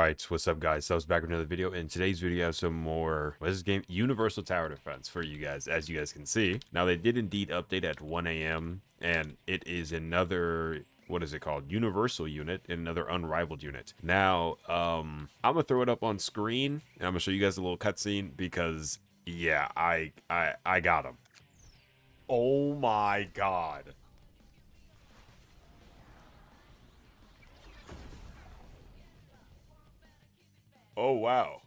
Alright, what's up guys? So I was back with another video. In today's video I have some more, what is this game? Universal Tower Defense for you guys, as you guys can see. Now they did indeed update at 1 a.m. and it is another, what is it called? Universal unit, another unrivaled unit. Now, I'm gonna throw it up on screen and I'm gonna show you guys a little cutscene because yeah, I got him. Oh my god. Oh wow.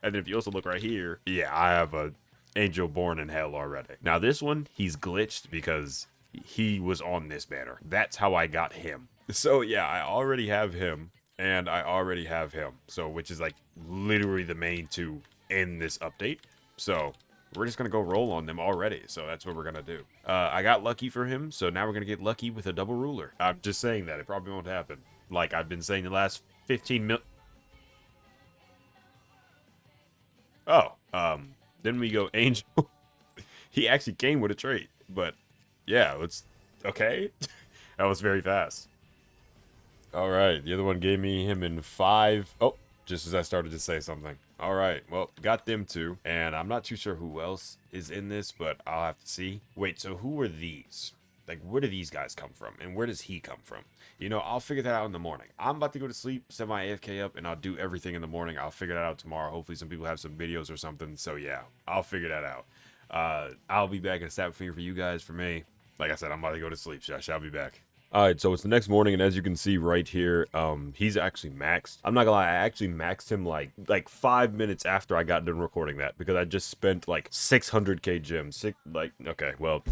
And if you also look right here, yeah, I have a angel born in hell already. Now this one, he's glitched because he was on this banner. That's how I got him. So yeah, I already have him and I already have him. So which is like literally the main two in this update. So we're just gonna go roll on them already. So that's what we're gonna do. I got lucky for him, so now we're gonna get lucky with a double ruler. I'm just saying that it probably won't happen. Like I've been saying the last 15 mil. Oh, then we go Angel. He actually came with a trait, but yeah, let's, okay. That was very fast. All right, the other one gave me him in 5. Oh, just as I started to say something. All right, well, got them two, and I'm not too sure who else is in this, but I'll have to see. Wait, so who are these? Like, where do these guys come from, and where does he come from? You know, I'll figure that out in the morning. I'm about to go to sleep, set my AFK up, and I'll do everything in the morning. I'll figure that out tomorrow. Hopefully some people have some videos or something. So yeah, I'll figure that out. I'll be back in a snap finger for you guys. For me, like I said, I'm about to go to sleep. So I shall be back. All right, so it's the next morning, and as you can see right here, he's actually maxed. I'm not gonna lie, I actually maxed him like 5 minutes after I got done recording that because I just spent like 600k gems. Okay, well,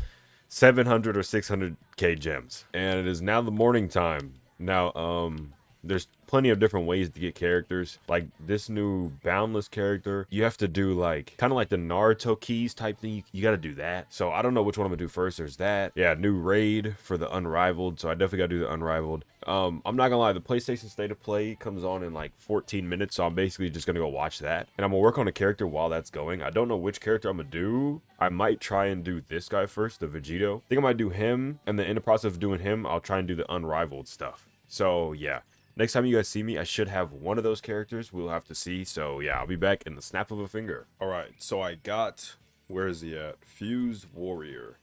700 or 600k gems, and it is now the morning time. Now there's plenty of different ways to get characters. Like this new boundless character, you have to do like kind of like the Naruto keys type thing. You got to do that. So I don't know which one I'm gonna do first. There's that. Yeah, new raid for the unrivaled, so I definitely gotta do the unrivaled. I'm not gonna lie, the PlayStation State of Play comes on in like 14 minutes, so I'm basically just gonna go watch that, and I'm gonna work on a character while that's going. I don't know which character I'm gonna do. I might try and do this guy first, the Vegito. I think I might do him, and then in the process of doing him, I'll try and do the unrivaled stuff. So yeah, next time you guys see me, I should have one of those characters. We'll have to see. So yeah, I'll be back in the snap of a finger. All right, so I got, where is he at? Fused Warrior.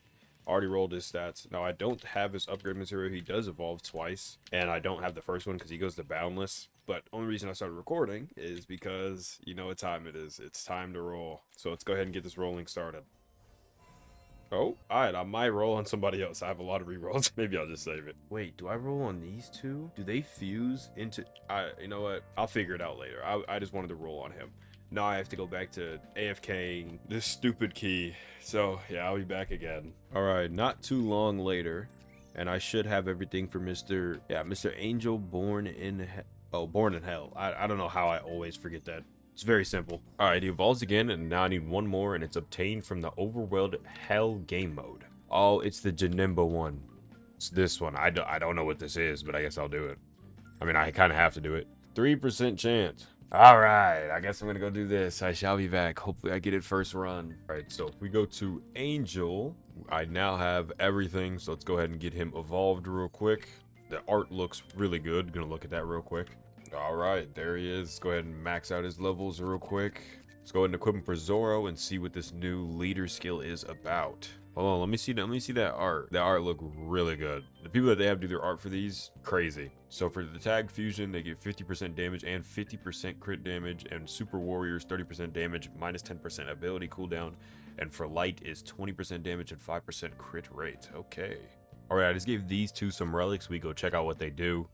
Already rolled his stats. Now I don't have his upgrade material. He does evolve twice, and I don't have the first one because he goes to boundless. But only reason I started recording is because you know what time it is. It's time to roll. So let's go ahead and get this rolling started. Oh, alright, I might roll on somebody else. I have a lot of rerolls. Maybe I'll just save it. Wait, do I roll on these two? Do they fuse into... you know what? I'll figure it out later. I just wanted to roll on him. Now I have to go back to AFKing this stupid key. So, yeah, I'll be back again. Alright, not too long later. And I should have everything for Mr. Angel Born in... Born in Hell. I don't know how I always forget that. It's very simple. All right, he evolves again, and now I need one more, and it's obtained from the Overworld Hell game mode. Oh, it's the Janemba one. It's this one. I don't know what this is, but I guess I'll do it. I mean, I kind of have to do it. 3% chance. All right, I guess I'm gonna go do this. I shall be back. Hopefully I get it first run. All right, so if we go to Angel, I now have everything, so let's go ahead and get him evolved real quick. The art looks really good. Gonna look at that real quick. All right, there he is. Let's go ahead and max out his levels real quick. Let's go ahead and equip him for Zoro and see what this new leader skill is about. Hold on, let me see that art. The art look really good. The people that they have do their art for these, crazy. So for the tag fusion, they get 50% damage and 50% crit damage, and super warriors 30% damage, minus 10% ability cooldown, and for light is 20% damage and 5% crit rate. Okay. All right, I just gave these two some relics. We go check out what they do.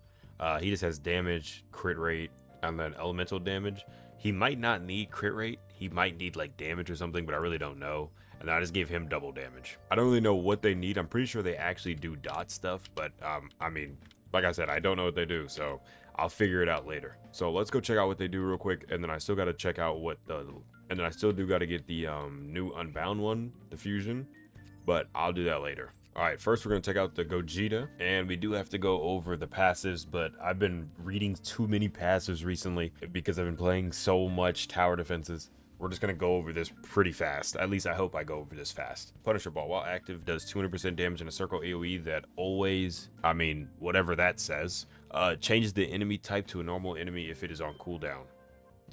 He just has damage, crit rate, and then elemental damage. He might not need crit rate. He might need like damage or something, but I really don't know. And I just gave him double damage. I don't really know what they need. I'm pretty sure they actually do dot stuff, but I mean, like I said, I don't know what they do, so I'll figure it out later. So let's go check out what they do real quick, and then I still got to check out and then I still do got to get the new Unbound one, the fusion, but I'll do that later. All right, first we're going to check out the Gogeta, and we do have to go over the passives, but I've been reading too many passives recently because I've been playing so much tower defenses. We're just going to go over this pretty fast. At least I hope I go over this fast. Punisher Ball, while active, does 200% damage in a circle AoE that always, I mean, whatever that says, Changes the enemy type to a normal enemy if it is on cooldown.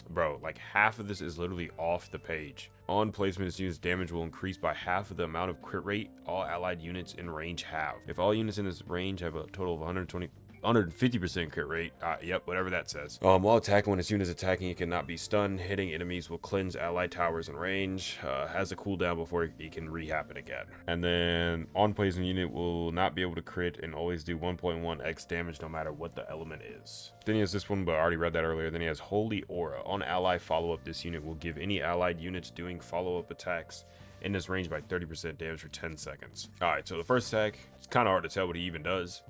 Bro, like half of this is literally off the page. On placement, this unit's damage will increase by half of the amount of crit rate all allied units in range have. If all units in this range have a total of 150% crit rate. Yep, whatever that says. While attacking, when this unit is attacking, it cannot be stunned. Hitting enemies will cleanse allied towers in range. Has a cooldown before it can re-happen again. And then on placement, unit will not be able to crit and always do 1.1x damage no matter what the element is. Then he has this one, but I already read that earlier. Then he has Holy Aura. On ally follow-up, this unit will give any allied units doing follow-up attacks in this range by 30% damage for 10 seconds. Alright, so the first attack, it's kind of hard to tell what he even does.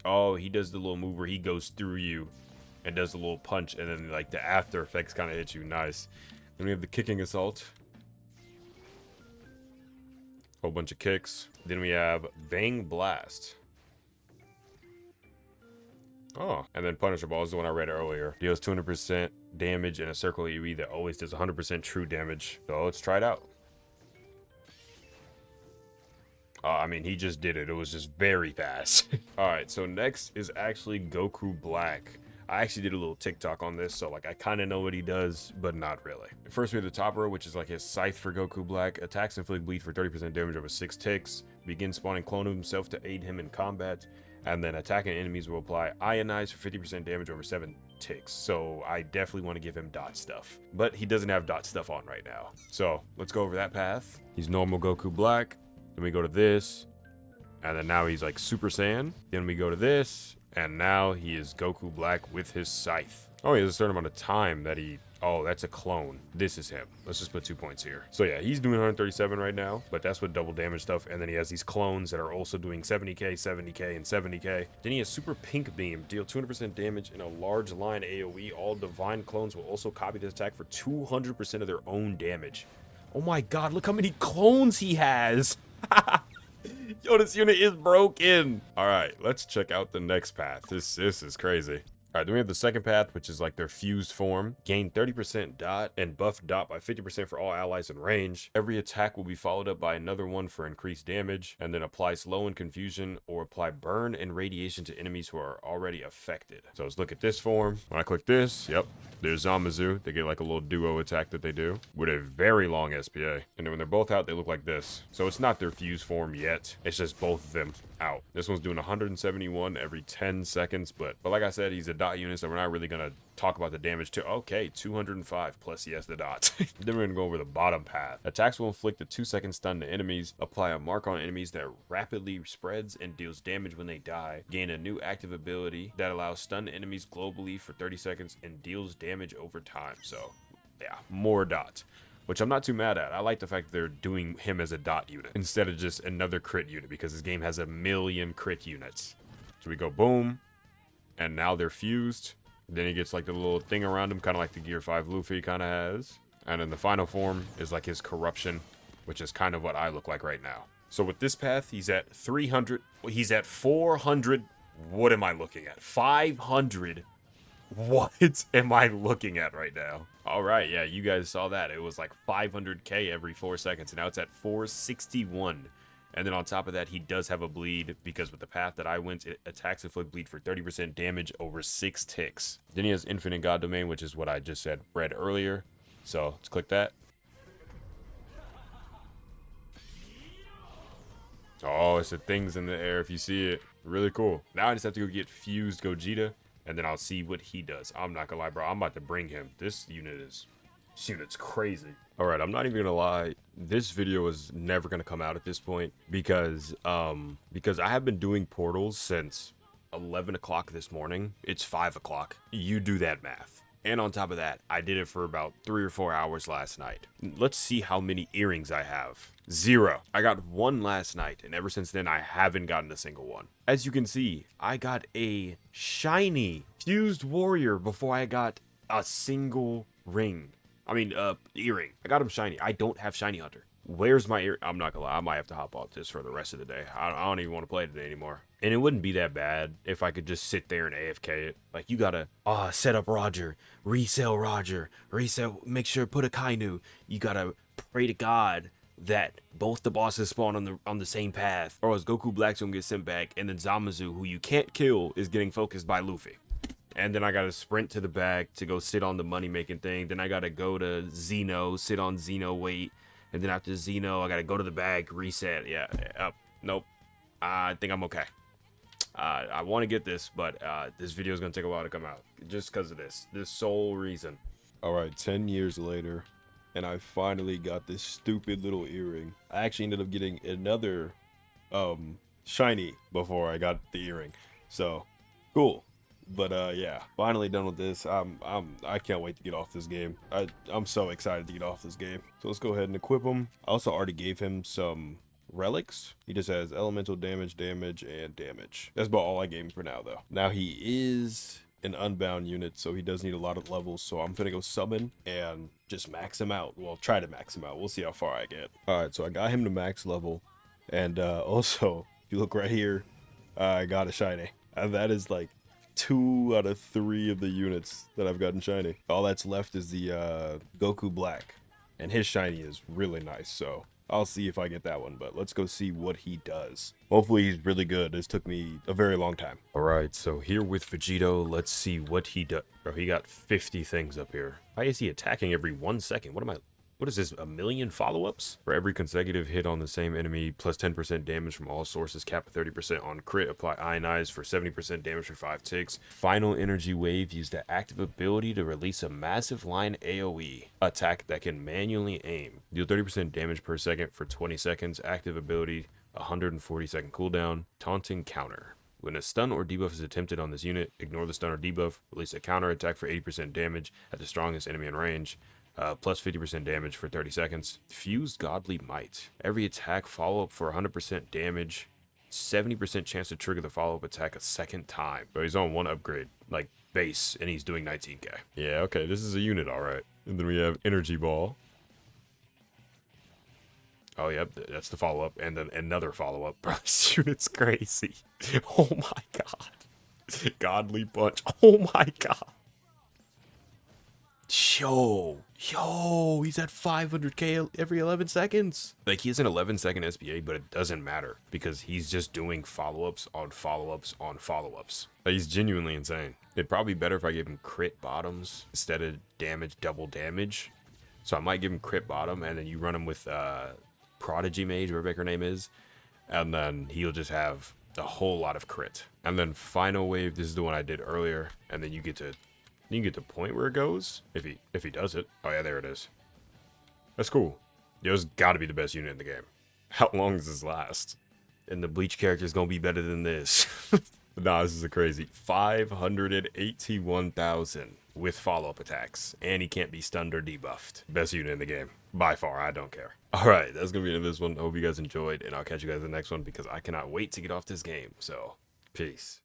Oh, he does the little move where he goes through you and does the little punch, and then like the after effects kind of hit you. Nice. Then we have the kicking assault. Whole bunch of kicks. Then we have Bang Blast. Oh, and then Punisher Ball is the one I read earlier. Deals 200% damage in a circle AoE that always does 100% true damage. So let's try it out. I mean, he just did it. It was just very fast. Alright, so next is actually Goku Black. I actually did a little TikTok on this, so like I kind of know what he does, but not really. First we have the top row, which is like his Scythe for Goku Black. Attacks inflict bleed for 30% damage over 6 ticks. Begins spawning clone of himself to aid him in combat. And then attacking enemies will apply Ionize for 50% damage over 7 ticks. So I definitely want to give him dot stuff. But he doesn't have dot stuff on right now. So let's go over that path. He's normal Goku Black. Then we go to this, and then now he's like Super Saiyan. Then we go to this, and now he is Goku Black with his Scythe. Oh, he has a certain amount of time that he... Oh, that's a clone. This is him. Let's just put 2 points here. So yeah, he's doing 137 right now, but that's with double damage stuff. And then he has these clones that are also doing 70k, 70k, and 70k. Then he has Super Pink Beam. Deal 200% damage in a large line AoE. All divine clones will also copy this attack for 200% of their own damage. Oh my god, look how many clones he has! Yo, this unit is broken. All right, let's check out the next path. This is crazy. All right, then we have the second path, which is like their fused form. Gain 30% dot and buff dot by 50% for all allies in range. Every attack will be followed up by another one for increased damage, and then apply slow and confusion or apply burn and radiation to enemies who are already affected. So let's look at this form. When I click this, yep, there's Zamazu. They get like a little duo attack that they do with a very long SPA. And then when they're both out, they look like this. So it's not their fused form yet. It's just both of them out. This one's doing 171 every 10 seconds, but like I said, he's a dot unit, so we're not really gonna talk about the damage to. Okay, 205 plus he has the dots. Then we're gonna go over the bottom path. Attacks will inflict a 2-second stun to enemies, apply a mark on enemies that rapidly spreads and deals damage when they die, gain a new active ability that allows stunned enemies globally for 30 seconds and deals damage over time. So yeah, more dots, which I'm not too mad at. I like the fact that they're doing him as a dot unit instead of just another crit unit, because this game has a million crit units. So we go boom, and now they're fused. Then he gets like the little thing around him, kind of like the Gear 5 Luffy kind of has. And then the final form is like his corruption, which is kind of what I look like right now. So with this path, he's at 300. He's at 400. What am I looking at? 500. What am I looking at right now? All right, yeah, you guys saw that. It was like 500k every 4 seconds, and now it's at 461. And then on top of that, he does have a bleed, because with the path that I went, it attacks inflict bleed for 30% damage over 6 ticks. Then he has Infinite God Domain, which is what I just read earlier. So let's click that. Oh, it's the things in the air if you see it. Really cool. Now I just have to go get Fused Gogeta, and then I'll see what he does. I'm not gonna lie, bro. I'm about to bring him. This unit's crazy. All right, I'm not even gonna lie. This video is never gonna come out at this point because I have been doing portals since 11 o'clock this morning. It's 5 o'clock. You do that math. And on top of that, I did it for about 3 or 4 hours last night. Let's see how many earrings I have. 0. I got 1 last night, and ever since then, I haven't gotten a single one. As you can see, I got a shiny Fused Warrior before I got a single ring. I mean, earring. I got him shiny. I don't have Shiny Hunter. Where's my ear? I'm not gonna lie. I might have to hop off this for the rest of the day. I don't even want to play today anymore. And it wouldn't be that bad if I could just sit there and AFK it. Like, you gotta, set up Roger, resell, make sure, put a Kainu. You gotta pray to God that both the bosses spawn on the same path, or else Goku Black's gonna get sent back, and then Zamasu, who you can't kill, is getting focused by Luffy. And then I gotta sprint to the back to go sit on the money making thing. Then I gotta go to Zeno, sit on Zeno, wait. And then after Zeno, I gotta go to the back, reset. Yeah, nope. I think I'm okay. I want to get this, but this video is gonna take a while to come out, just because of this sole reason. All right, 10 years later, and I finally got this stupid little earring. I actually ended up getting another shiny before I got the earring. So, cool. But yeah, finally done with this. I can't wait to get off this game. I'm so excited to get off this game. So let's go ahead and equip him. I also already gave him some relics. He just has elemental damage, and damage. That's about all I gave him for now, though. Now he is an unbound unit, so he does need a lot of levels. So I'm gonna go summon and just max him out. Well, try to max him out. We'll see how far I get. All right, so I got him to max level, and also if you look right here, I got a shiny, and that is like 2 out of 3 of the units that I've gotten shiny. All that's left is the Goku Black, and his shiny is really nice, so I'll see if I get that one, but let's go see what he does. Hopefully he's really good. This took me a very long time. Alright, so here with Vegito, let's see what he does. Bro, he got 50 things up here. Why is he attacking every 1 second? What is this, a million follow-ups? For every consecutive hit on the same enemy, plus 10% damage from all sources, cap at 30% on crit, apply Ionize for 70% damage for 5 ticks. Final energy wave, use the active ability to release a massive line AoE attack that can manually aim. Deal 30% damage per second for 20 seconds, active ability, 140-second cooldown, taunting counter. When a stun or debuff is attempted on this unit, ignore the stun or debuff, release a counter attack for 80% damage at the strongest enemy in range. Plus 50% damage for 30 seconds. Fuse Godly Might. Every attack follow-up for 100% damage. 70% chance to trigger the follow-up attack a second time. But he's on 1 upgrade, like base, and he's doing 19k. Yeah, okay, this is a unit, alright. And then we have Energy Ball. Oh, yep, that's the follow-up. And then another follow-up. Bro, this unit's crazy. Oh my god. Godly Punch. Oh my god. Yo, he's at 500k every 11 seconds. Like, he's an 11-second SBA, but it doesn't matter because he's just doing follow-ups on follow-ups on follow-ups. Like, he's genuinely insane. It'd probably be better if I gave him crit bottoms instead of damage, double damage. So I might give him crit bottom, and then you run him with Prodigy Mage, whatever her name is, and then he'll just have a whole lot of crit. And then Final Wave, this is the one I did earlier, and then you get to point where it goes if he does it. Oh yeah, there it is. That's cool. Yo's got to be the best unit in the game. How long does this last? And the Bleach character is gonna be better than this. Nah, this is a crazy 581,000 with follow-up attacks, and he can't be stunned or debuffed. Best unit in the game by far. I don't care. All right, that's gonna be the end of this one. I hope you guys enjoyed, and I'll catch you guys in the next one because I cannot wait to get off this game. So peace.